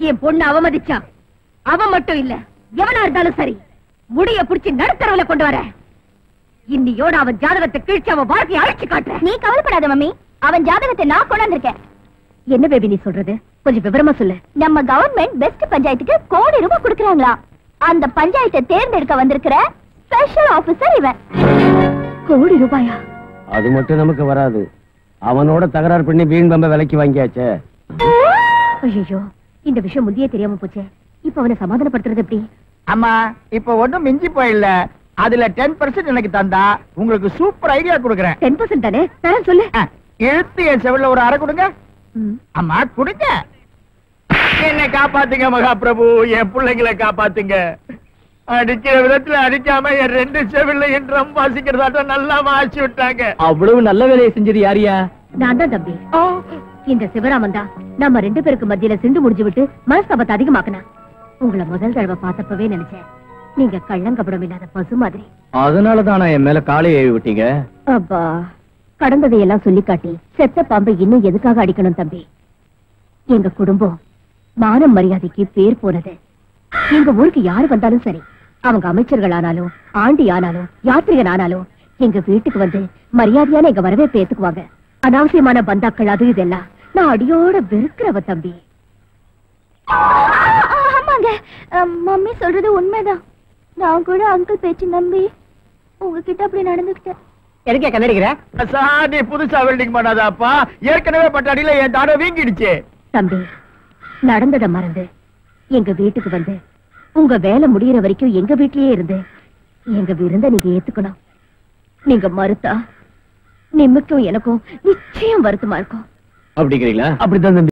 என் பொண்ணு அவமதிச்சா அவன் மட்டும் இல்ல, எவனா இருந்தாலும் சரி, முடிய புடிச்சு நடுத்தரவுல கொண்டு வர. இன்னியோட அவன் ஜாதகத்தை கிழிச்சு அவன் வாழ்க்கையை அழிச்சு காட்டுற. நீ கவலைப்படாத மம்மி, அவன் ஜாதகத்தை நான் கொண்டு வந்திருக்கேன். என்ன பேபி நீ சொல்றது? கொஞ்சம் விவரமா சொல்லு. நம்ம கவர்மெண்ட் பெஸ்ட் பஞ்சாயத்துக்கு கோடி ரூபாய் கொடுக்கறாங்களா? அந்த பஞ்சாயத்தை தேர்ந்தெடுக்க வந்திருக்கிற ஸ்பெஷல் ஆபீசர் இவன். கோடி ரூபாயா? அது மட்டும் நமக்கு வராது. அவனோட தகராறு பண்ணி வீண் பம்ப விலைக்கு வாங்கியாச்சே. ஐயோ, இந்த விஷயம் முந்தைய தெரியாம போச்சே. இப்ப அவனை சமாதானப்படுத்துறது எப்படி? அம்மா, இப்ப ஒண்ணும் மிஞ்சி போயில்ல. அதுல 10% எனக்கு தந்தா உங்களுக்கு சூப்பர் ஐடியா கொடுக்கறேன். 10% தானே? தரேன் சொல்லு. இழுத்து என் செவில ஒரு அரை கொடுங்க. அம்மா கொடுங்க. என்னை காப்பாத்துங்க மகாபிரபு, என் பிள்ளைங்களை காப்பாத்துங்க. அடிக்கிற விதத்துல அடிக்காம என் 2 செவில என் ட்ரம் வாசிக்கிறதாட்ட நல்லா வாசி விட்டாங்க. அவ்வளவு நல்ல வேலையை செஞ்சது யாரியா? நான் தான் தம்பி. இந்த சிவராமன் தான் நம்ம 2 பேருக்கு மத்தியில சிந்து முடிஞ்சு விட்டு மனஸ்தாபத்தை அதிகமாக்குனா. உங்களை முதல் தடவை பார்த்தப்பவே நினைச்சேன், நீங்க கள்ளங்கபடம் இல்லாத பசு மாதிரி. அதனாலதான் என் மேல காலை ஏவி விட்டீங்க. அப்பா, கடந்ததையெல்லாம் சொல்லி காட்டி செத்த பாம்பை இன்னும் எதுக்காக அடிக்கணும் தம்பி? எங்க குடும்பம் மானம் மரியாதைக்கு பேர் போனது. எங்க ஊருக்கு யாரு வந்தாலும் சரி, அவங்க அமைச்சர்கள் ஆனாலும் ஆண்டி ஆனாலும் யாத்திரிகன் ஆனாலும் எங்க வீட்டுக்கு வந்து மரியாதையான எங்க வரவேற்பை ஏத்துக்குவாங்க. அனாவசியமான பந்தாக்கள் அது இதெல்லாம் நான் அடியோட வெறுக்கிறவ தம்பி. ஆமாங்க, மம்மி சொல்றது உண்மைதான். நான் கூட அங்கிள் பேச்சு நம்பி உங்ககிட்ட அப்படி நடந்துக்கிட்டேன். எனக்கே கண்ணடிக்கிற சாதி புதுசா வெல்டிங் பண்ணாதாப்பா. ஏற்கனவே பட்டாடியில என் தாட வீங்கிடுச்சு. தம்பி, நடந்ததை மறந்து எங்க வீட்டுக்கு வந்து உங்க வேலை முடியற வரைக்கும் எங்க வீட்லயே இருந்து எங்க விருந்த நீங்க ஏத்துக்கணும். நீங்க மறுத்தா நிம்முக்கும் எனக்கும் நிச்சயம் வருத்தமா இருக்கும். அப்படிங்கிறீங்களா? அப்படித்தான்.